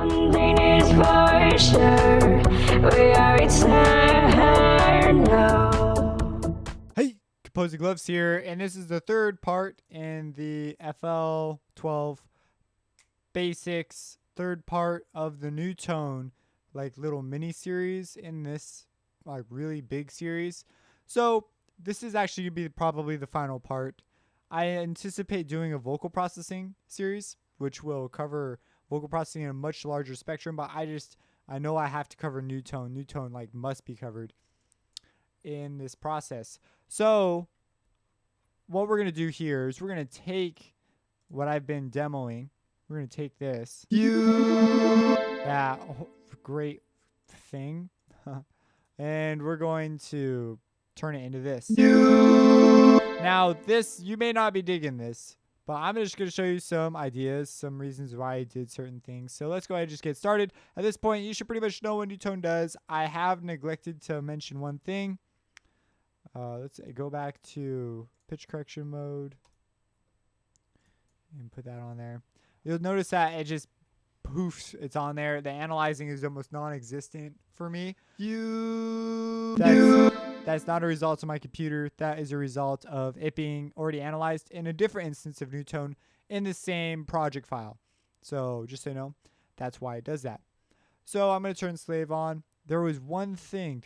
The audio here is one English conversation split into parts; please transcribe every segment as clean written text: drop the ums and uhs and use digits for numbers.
One thing is for sure, we are eternal. Hey, Composing Gloves here, and this is the third part in the FL12 Basics, third part of the newtone, like little mini series in this like really big series. So this is actually gonna be probably the final part. I anticipate doing a vocal processing series, which will cover vocal processing in a much larger spectrum, but I know I have to cover newtone. Newtone like must be covered in this process. So what we're going to do here is we're going to take what I've been demoing. We're going to take this, that great thing, and we're going to turn it into this. Now this, you may not be digging this, but I'm just going to show you some ideas, some reasons why I did certain things. So let's go ahead and just get started. At this point, you should pretty much know what newtone does. I have neglected to mention one thing. Let's go back to pitch correction mode and put that on there. You'll notice that it just poofs. It's on there. The analyzing is almost non-existent for me. That's not a result of my computer. That is a result of it being already analyzed in a different instance of newtone in the same project file. So just so you know, that's why it does that. So I'm going to turn slave on. There was one thing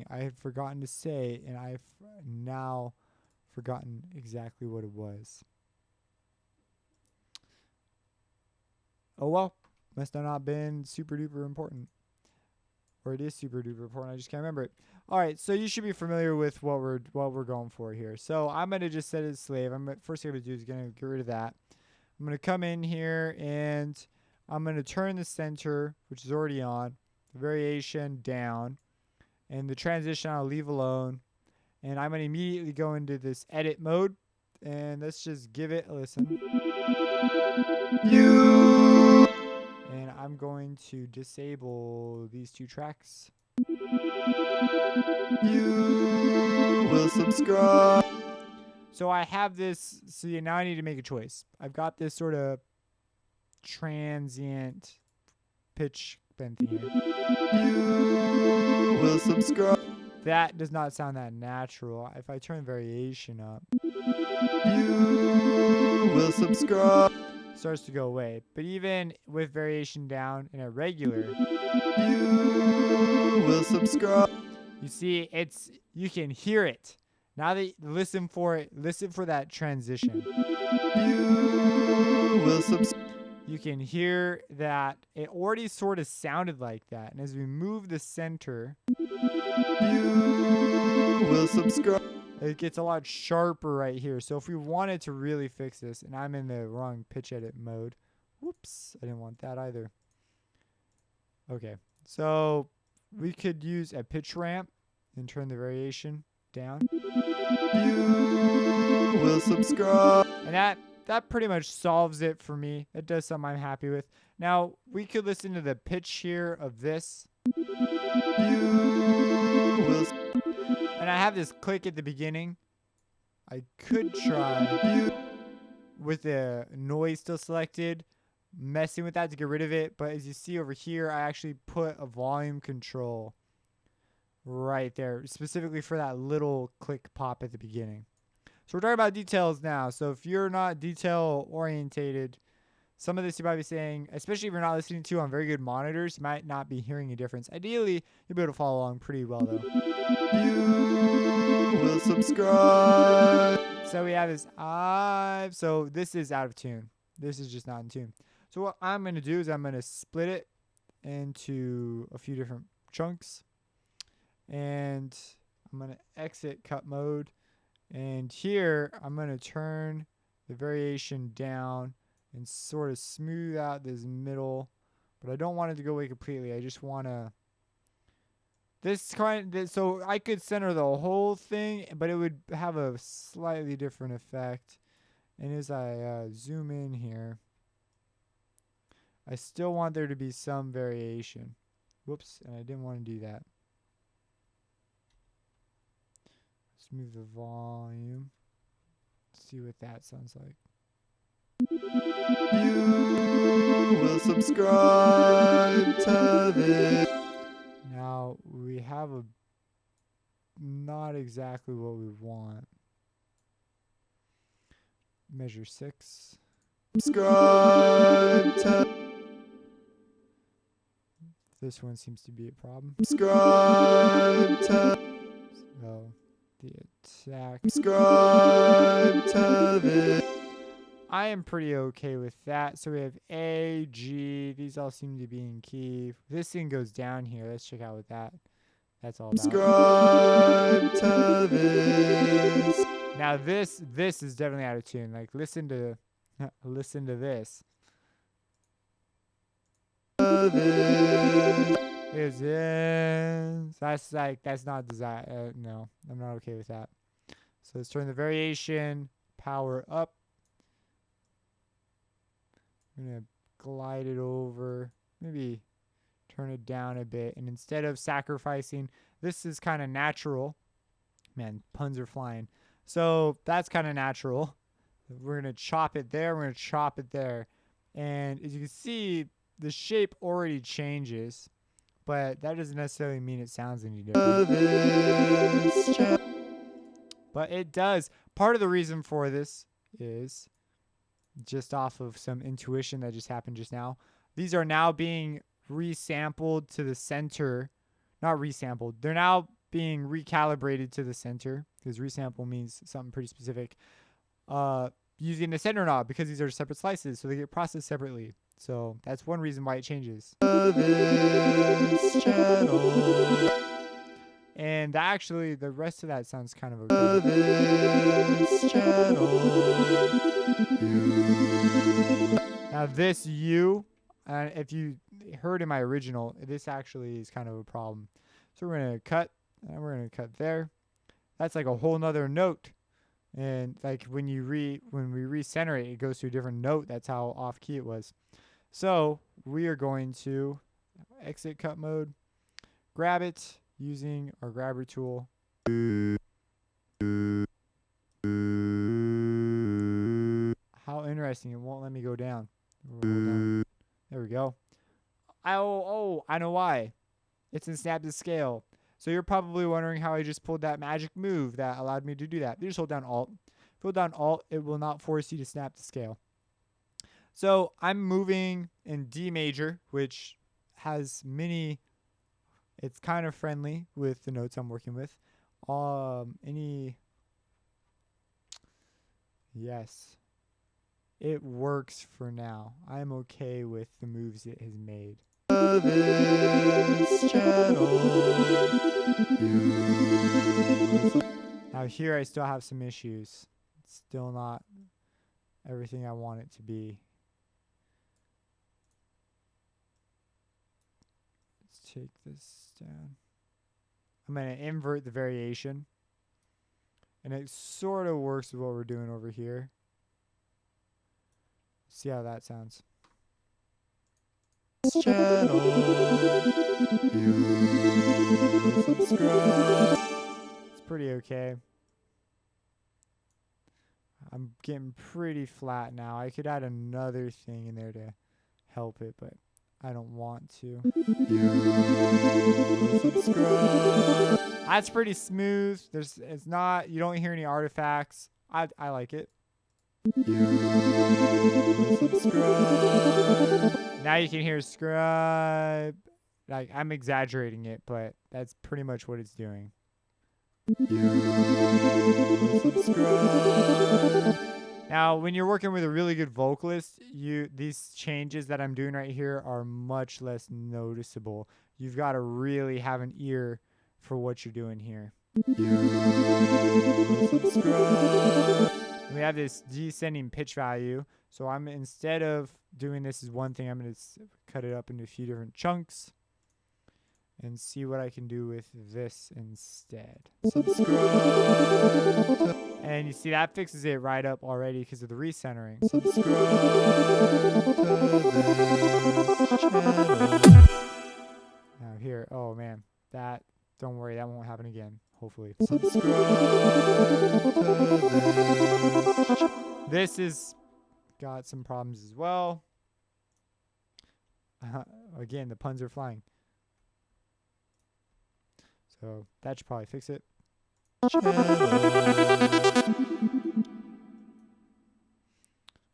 I had forgotten to say, and I've now forgotten exactly what it was. Oh well, must have not been super duper important. Or it is super duper important, I just can't remember it. Alright, so you should be familiar with what we're going for here. So I'm gonna just set it as slave. First thing I'm gonna do is gonna get rid of that. I'm gonna come in here and I'm gonna turn the center, which is already on, the variation down, and the transition I'll leave alone. And I'm going to immediately go into this edit mode, and let's just give it a listen. And I'm going to disable these two tracks. You will subscribe. So I have this, so now I need to make a choice. I've got this sort of transient pitch bend thing here. You will subscribe. That does not sound that natural. If I turn variation up, you will subscribe. Starts to go away. But even with variation down in a regular, you will subscribe. You see, you can hear it. Now that listen for it, listen for that transition. You will subscribe. You can hear that it already sort of sounded like that. And as we move the center, you will subscribe. It gets a lot sharper right here. So if we wanted to really fix this, and I'm in the wrong pitch edit mode. Whoops, I didn't want that either. Okay, so we could use a pitch ramp and turn the variation down. You will subscribe. And that pretty much solves it for me. It does something I'm happy with. Now, we could listen to the pitch here of this. And I have this click at the beginning. I could try with the noise still selected, messing with that to get rid of it. But as you see over here, I actually put a volume control right there, specifically for that little click pop at the beginning. So we're talking about details now. So if you're not detail orientated, some of this you might be saying, especially if you're not listening to on very good monitors, you might not be hearing a difference. Ideally, you'll be able to follow along pretty well though. You will subscribe. So we have this so this is out of tune. This is just not in tune. So what I'm going to do is I'm going to split it into a few different chunks. And I'm going to exit cut mode. And here, I'm going to turn the variation down and sort of smooth out this middle. But I don't want it to go away completely. I just want to... So I could center the whole thing, but it would have a slightly different effect. And as I zoom in here, I still want there to be some variation. Whoops, and I didn't want to do that. Let's move the volume. See what that sounds like. You will subscribe to this. Now we have a not exactly what we want. Measure 6. Subscribe to. This one seems to be a problem. Subscribe to. So the attack. Subscribe to this. I am pretty okay with that. So we have A, G. These all seem to be in key. This thing goes down here. Let's check out what that's all about. Subscribe to this. Now this is definitely out of tune. Like listen to this. Is this? That's not design. No, I'm not okay with that. So let's turn the variation power up. I'm gonna glide it over. Maybe turn it down a bit. And instead of sacrificing, this is kind of natural. Man, puns are flying. So that's kind of natural. We're going to chop it there. We're going to chop it there. And as you can see, the shape already changes. But that doesn't necessarily mean it sounds any different. But it does. Part of the reason for this is just off of some intuition that just happened just now. These are now being resampled to the center. Not resampled. They're now being recalibrated to the center, because resample means something pretty specific, using the center knob, because these are separate slices, so they get processed separately. So that's one reason why it changes. This channel. And actually, the rest of that sounds kind of okay. This channel. Now this U, if you heard in my original, this actually is kind of a problem. So we're gonna cut, and we're gonna cut there. That's like a whole nother note. And like when we recenter it, it goes to a different note. That's how off key it was. So we are going to exit cut mode, grab it using our grabber tool. How interesting, it won't let me go down. There we go. I know why. It's in snap to scale. So you're probably wondering how I just pulled that magic move that allowed me to do that. You just hold down Alt. If you hold down Alt, it will not force you to snap to scale. So I'm moving in D major, which has many. It's kind of friendly with the notes I'm working with. Yes. It works for now. I'm okay with the moves it has made. This channel. Now here I still have some issues. It's still not everything I want it to be. Let's take this down. I'm going to invert the variation. And it sort of works with what we're doing over here. See how that sounds. Channel. You subscribe. It's pretty okay. I'm getting pretty flat now. I could add another thing in there to help it, but I don't want to. You subscribe. That's pretty smooth. You don't hear any artifacts. I like it. You subscribe. Now you can hear scribe. Like, I'm exaggerating it, but that's pretty much what it's doing. You subscribe. Now, when you're working with a really good vocalist, these changes that I'm doing right here are much less noticeable. You've got to really have an ear for what you're doing here. You subscribe. We have this descending pitch value. So instead of doing this as one thing, I'm going to cut it up into a few different chunks and see what I can do with this instead. Subscribe. And you see that fixes it right up already because of the recentering. Subscribe to this channel. Now here, oh man, don't worry, that won't happen again, hopefully. Subscribe to this. This is got some problems as well. Again, the puns are flying. So that should probably fix it.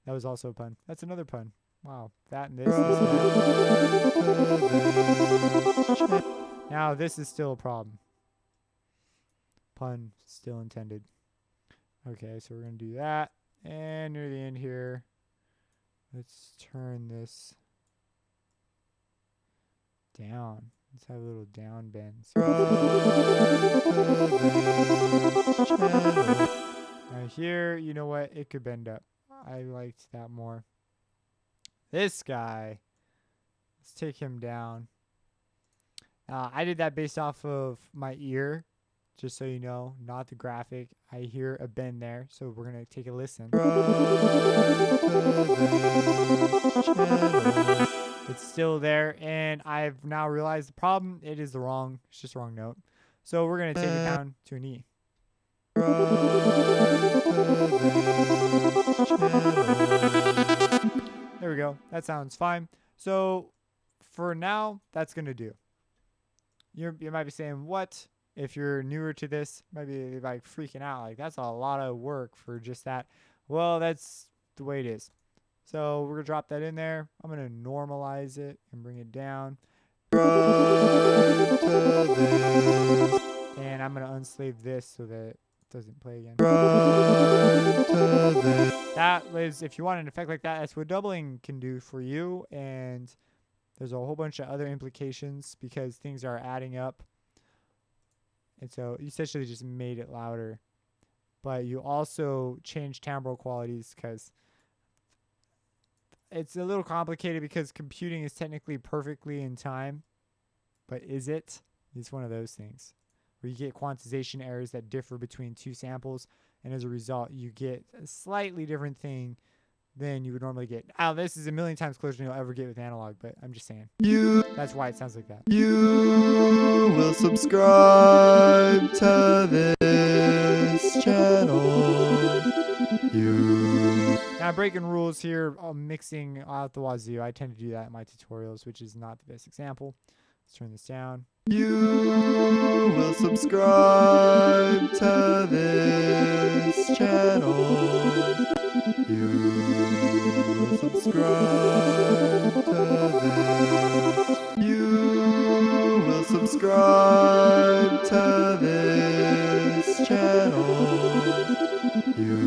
That was also a pun. That's another pun. Wow. That and this. Now this is still a problem. Pun still intended. Okay, so we're going to do that. And near the end here, let's turn this down. Let's have a little down bend. Now here, you know what? It could bend up. I liked that more. This guy, let's take him down. I did that based off of my ear, just so you know, not the graphic. I hear a bend there, so we're going to take a listen. It's still there, and I've now realized the problem. It's just the wrong note. So we're going to take it down to an E. There we go. That sounds fine. So for now, that's going to do. You might be saying, what? If you're newer to this, might be like freaking out. Like, that's a lot of work for just that. Well, that's the way it is. So we're going to drop that in there. I'm going to normalize it and bring it down. And I'm going to unslave this so that it doesn't play again. That is, if you want an effect like that, that's what doubling can do for you. And there's a whole bunch of other implications because things are adding up. And so you essentially just made it louder. But you also change timbral qualities because it's a little complicated because computing is technically perfectly in time. But is it? It's one of those things where you get quantization errors that differ between two samples. And as a result, you get a slightly different thing than you would normally get. Now, this is a million times closer than you'll ever get with analog, but I'm just saying. That's why it sounds like that. You will subscribe to this channel. Now, breaking rules here, mixing out the wazoo. I tend to do that in my tutorials, which is not the best example. Let's turn this down. You will subscribe to this channel. You will subscribe to this. You will subscribe to this channel. You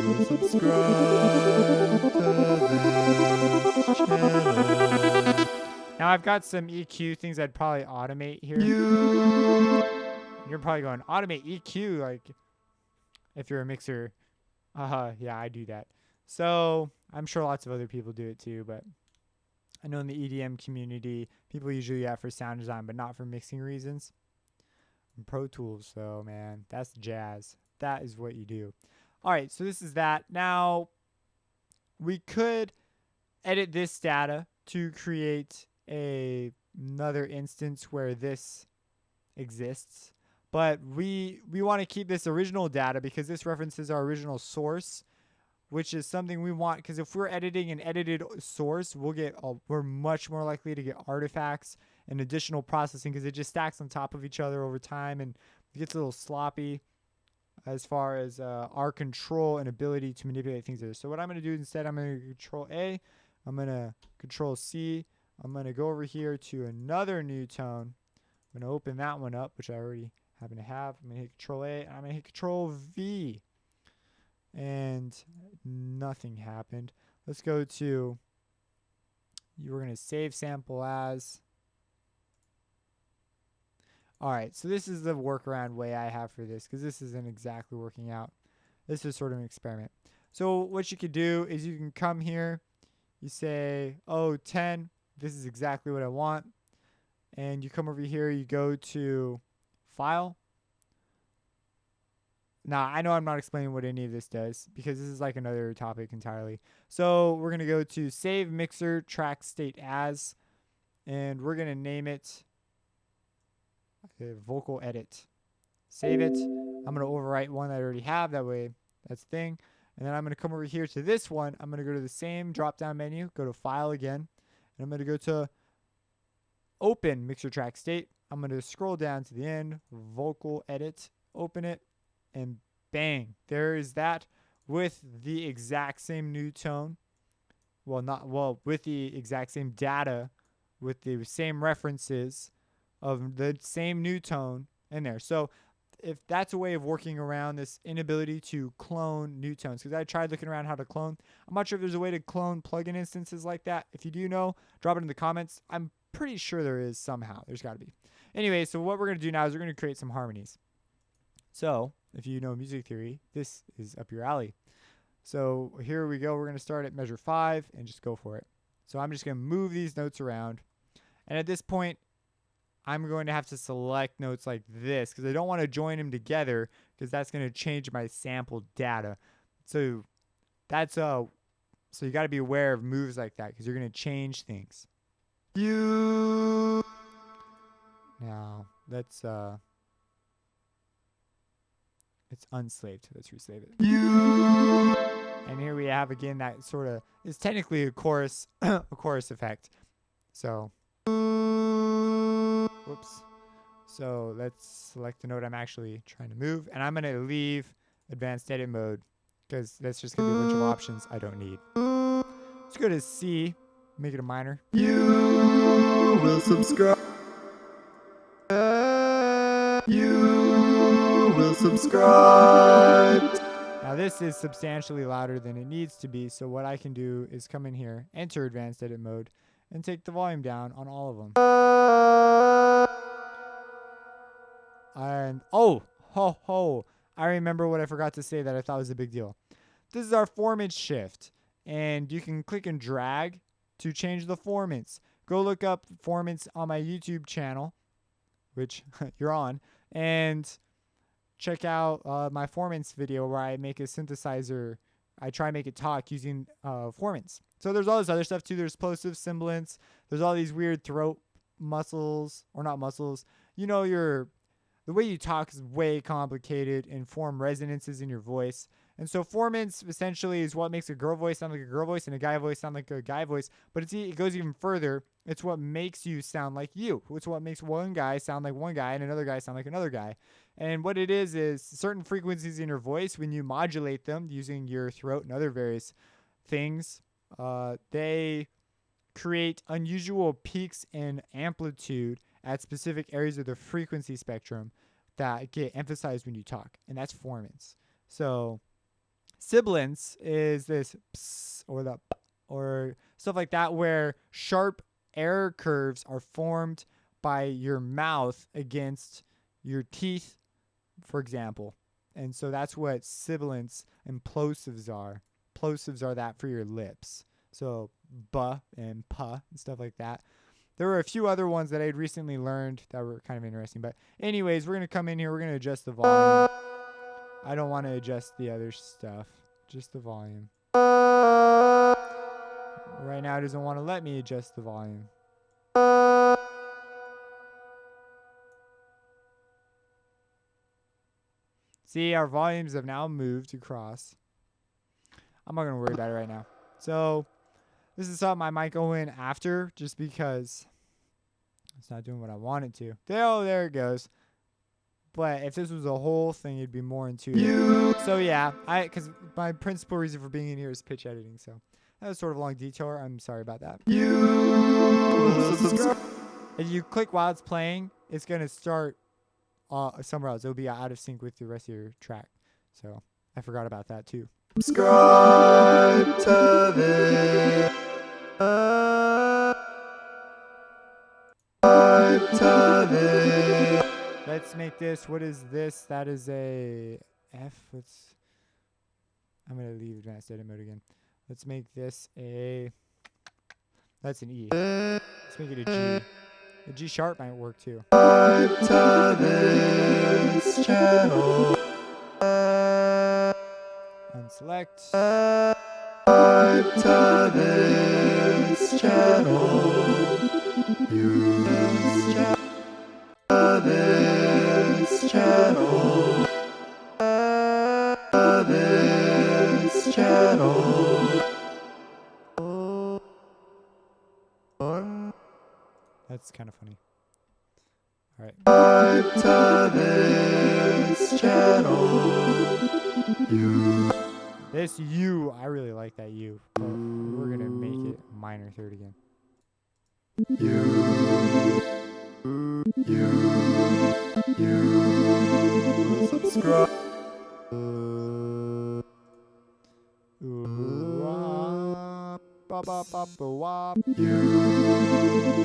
will subscribe to this channel. Now I've got some EQ things I'd probably automate here. You're probably going, automate EQ, like if you're a mixer. Yeah, I do that. So I'm sure lots of other people do it too, but I know in the EDM community, people usually do that for sound design, but not for mixing reasons. And Pro Tools, though, man, that's jazz. That is what you do. All right, so this is that. Now, we could edit this data to create another instance where this exists. But we want to keep this original data because this references our original source, which is something we want. Because if we're editing an edited source, we're much more likely to get artifacts and additional processing because it just stacks on top of each other over time and it gets a little sloppy as far as our control and ability to manipulate things there. So what I'm going to do instead, I'm going to Control A, I'm going to Control C, I'm going to go over here to another newtone. I'm going to open that one up, which I already happen to have. I'm going to hit Control A, and I'm going to hit Control V. And nothing happened. Let's go to, we're going to save sample as. All right, so this is the workaround way I have for this because this isn't exactly working out. This is sort of an experiment. So what you could do is you can come here, you say, oh, 10, this is exactly what I want. And you come over here, you go to File. Now, I know I'm not explaining what any of this does because this is like another topic entirely. So we're going to go to Save Mixer Track State As, and we're going to name it Vocal Edit. Save it. I'm going to overwrite one that I already have. That way, that's the thing. And then I'm going to come over here to this one. I'm going to go to the same drop down menu, go to File again, and I'm going to go to Open Mixer Track State. I'm going to scroll down to the end, Vocal Edit, open it, and bang, there is that with the exact same new tone. With the exact same data, with the same references of the same new tone in there. So if that's a way of working around this inability to clone new tones, because I tried looking around how to clone. I'm not sure if there's a way to clone plugin instances like that. If you do know, drop it in the comments. I'm pretty sure there is somehow. There's got to be. Anyway, so what we're going to do now is we're going to create some harmonies. So if you know music theory, this is up your alley. So here we go. We're going to start at measure 5 and just go for it. So I'm just going to move these notes around. And at this point, I'm going to have to select notes like this because I don't want to join them together because that's going to change my sample data. So that's so you got to be aware of moves like that because you're going to change things. Now let's it's unslaved. Let's reslave it. And here we have again that sort of is technically a chorus a chorus effect. So whoops. So let's select the note I'm actually trying to move, and I'm gonna leave advanced edit mode because that's just gonna be a bunch of options I don't need. Let's go to C, make it a minor. You will subscribe. You will subscribe. Now this is substantially louder than it needs to be, so what I can do is come in here, enter advanced edit mode, and take the volume down on all of them. And I remember what I forgot to say that I thought was a big deal. This is our formant shift, and you can click and drag to change the formants. Go look up formants on my YouTube channel, which you're on, and check out my formants video where I make a synthesizer. I try to make it talk using formants. So there's all this other stuff too. There's plosive, sibilance. There's all these weird throat muscles, or not muscles. You know, the way you talk is way complicated and form resonances in your voice. And so formants essentially is what makes a girl voice sound like a girl voice and a guy voice sound like a guy voice. But it goes even further. It's what makes you sound like you. It's what makes one guy sound like one guy and another guy sound like another guy. And what it is certain frequencies in your voice, when you modulate them using your throat and other various things, they create unusual peaks in amplitude at specific areas of the frequency spectrum that get emphasized when you talk. And that's formants. So sibilance is this ps or the p or stuff like that, where sharp air curves are formed by your mouth against your teeth, for example. And so that's what sibilance and plosives are. Plosives are that for your lips. So buh and puh and stuff like that. There were a few other ones that I had recently learned that were kind of interesting. But anyways, we're going to come in here. We're going to adjust the volume. I don't want to adjust the other stuff. Just the volume. Right now it doesn't want to let me adjust the volume. See, our volumes have now moved across. I'm not going to worry about it right now. So this is something I might go in after just because it's not doing what I want it to. There it goes. But if this was a whole thing, it'd be more intuitive. So yeah, because my principal reason for being in here is pitch editing. So that was sort of a long detour. I'm sorry about that. If you click while it's playing, it's going to start somewhere else. It'll be out of sync with the rest of your track. So I forgot about that too. Subscribe to this. Let's make this. What is this? That is a F. I'm going to leave advanced edit mode again. Let's make this a. That's an E. Let's make it a G. A G sharp might work too. Subscribe to this channel. Unselect. Subscribe to this channel. Use this channel. This channel. That's kind of funny. All right. Subscribe to this channel. You. This U, I really like that U. But we're going to make it minor third again. You will subscribe. You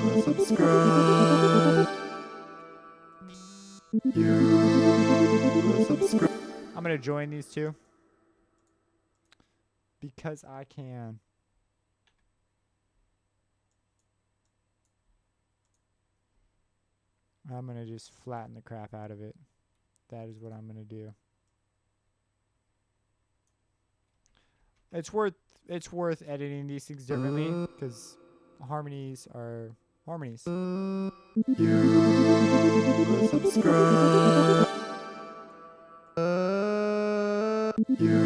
will subscribe. You will subscribe. I'm going to join these two. Because I can. I'm going to just flatten the crap out of it. That is what I'm going to do. It's worth editing these things differently because harmonies are harmonies. You will subscribe. You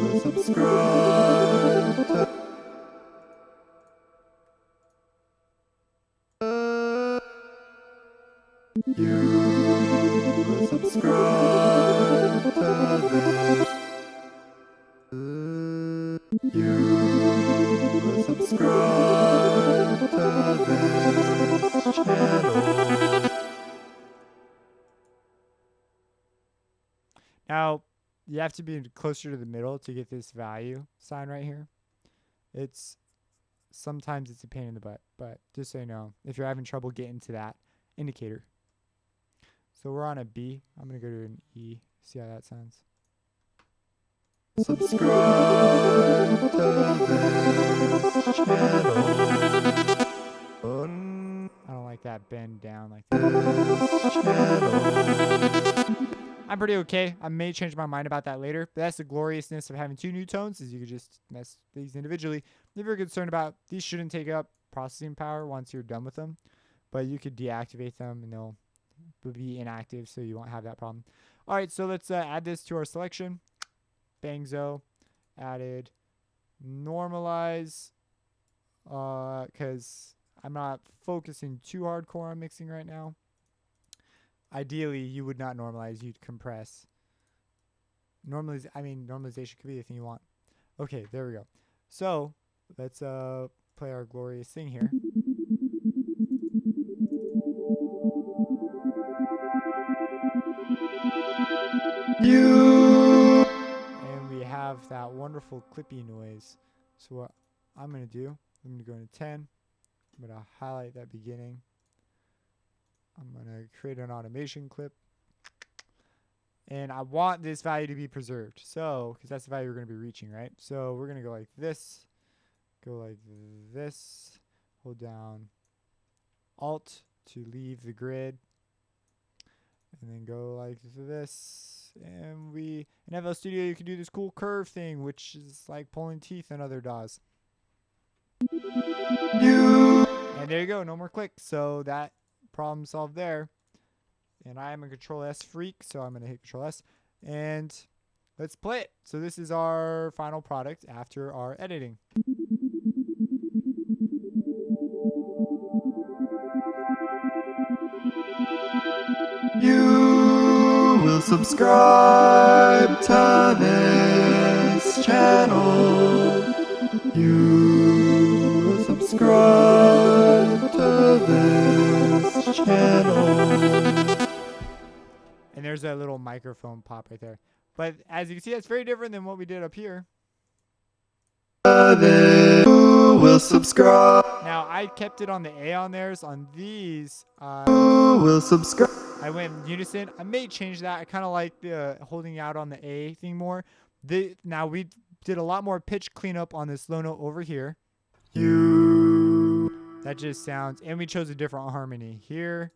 will subscribe to. You will subscribe to this. You will subscribe to this channel. Now, you have to be closer to the middle to get this value sign right here. Sometimes it's a pain in the butt, but just so you know, if you're having trouble getting to that indicator. So we're on a B. I'm going to go to an E. See how that sounds. Subscribe to this channel. I don't like that bend down like This that. channel. I'm pretty okay. I may change my mind about that later, but that's the gloriousness of having two newtones is you could just mess these individually. If you're concerned about these shouldn't take up processing power once you're done with them, but you could deactivate them and they'll be inactive so you won't have that problem. All right, so let's add this to our selection. Bangzo, added, normalize, because I'm not focusing too hardcore on mixing right now. Ideally, you would not normalize, you'd compress. Normalization could be the thing you want. Okay, there we go. So, let's play our glorious thing here. And we have that wonderful clippy noise. So what I'm going to do, I'm going to go into 10. I'm going to highlight that beginning. I'm going to create an automation clip. And I want this value to be preserved. So, because that's the value we're going to be reaching, right? So we're going to go like this. Go like this. Hold down Alt to leave the grid. And then go like this. And in FL Studio, you can do this cool curve thing, which is like pulling teeth in other DAWs. And there you go. No more clicks. So that problem solved there. And I am a Control S freak, so I'm going to hit Control S. And let's play it. So this is our final product after our editing. You will subscribe to this channel. You will subscribe to this channel. And there's that little microphone pop right there. But as you can see, it's very different than what we did up here. You will subscribe. Now, I kept it on the A on theirs. On these, You will subscribe. I went in unison. I may change that. I kind of like the holding out on the A thing more. Now, we did a lot more pitch cleanup on this low note over here. You. That just sounds... And we chose a different harmony here.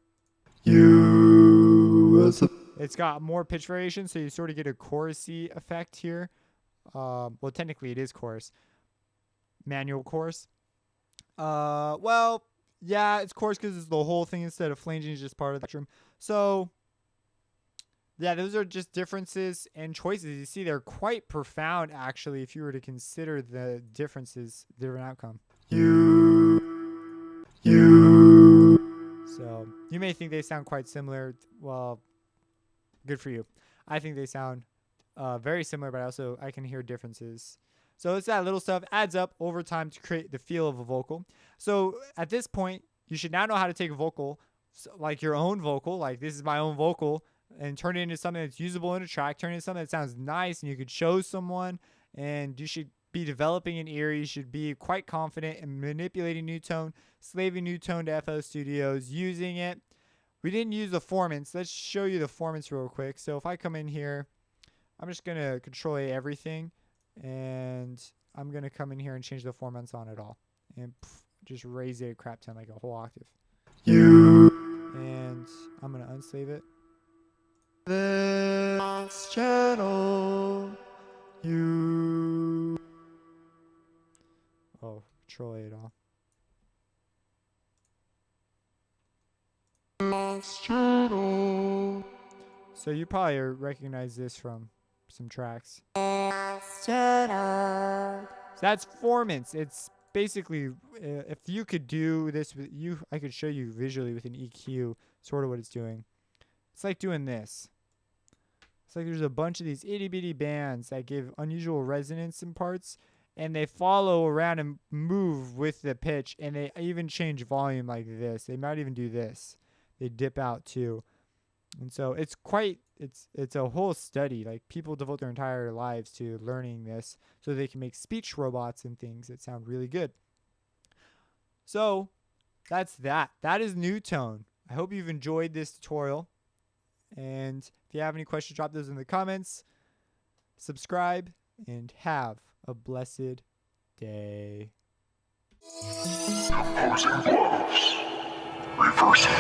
You will subscribe. It's got more pitch variation, so you sort of get a chorusy effect here. Well, technically, it is chorus. Manual chorus. Well, yeah, it's chorus because it's the whole thing instead of flanging is just part of the spectrum. So, yeah, those are just differences and choices. You see, they're quite profound, actually, if you were to consider the differences, different outcome. You You may think they sound quite similar. Well, good for you. I think they sound very similar, but I can hear differences. So it's that little stuff adds up over time to create the feel of a vocal. So at this point, you should now know how to take a vocal, like your own vocal, like this is my own vocal, and turn it into something that's usable in a track, turn it into something that sounds nice and you could show someone. And you should be developing an ear. You should be quite confident in manipulating newtone, slaving newtone to FL Studios, using it. We didn't use the formants. Let's show you the formants real quick. So if I come in here, I'm just going to control A everything. And I'm going to come in here and change the formants on it all. And just raise it a crap ton, like a whole octave. And I'm going to unslave it. This channel. Oh, control A it all. So you probably recognize this from some tracks. So that's formants. It's basically, if you could do this with you, I could show you visually with an EQ, sort of what it's doing. It's like doing this. It's like there's a bunch of these itty bitty bands that give unusual resonance in parts, and they follow around and move with the pitch, and they even change volume like this. They might even do this. They dip out too. And so it's a whole study. Like people devote their entire lives to learning this so they can make speech robots and things that sound really good. So that's that. That is newtone. I hope you've enjoyed this tutorial. And if you have any questions, drop those in the comments. Subscribe and have a blessed day. Reversing.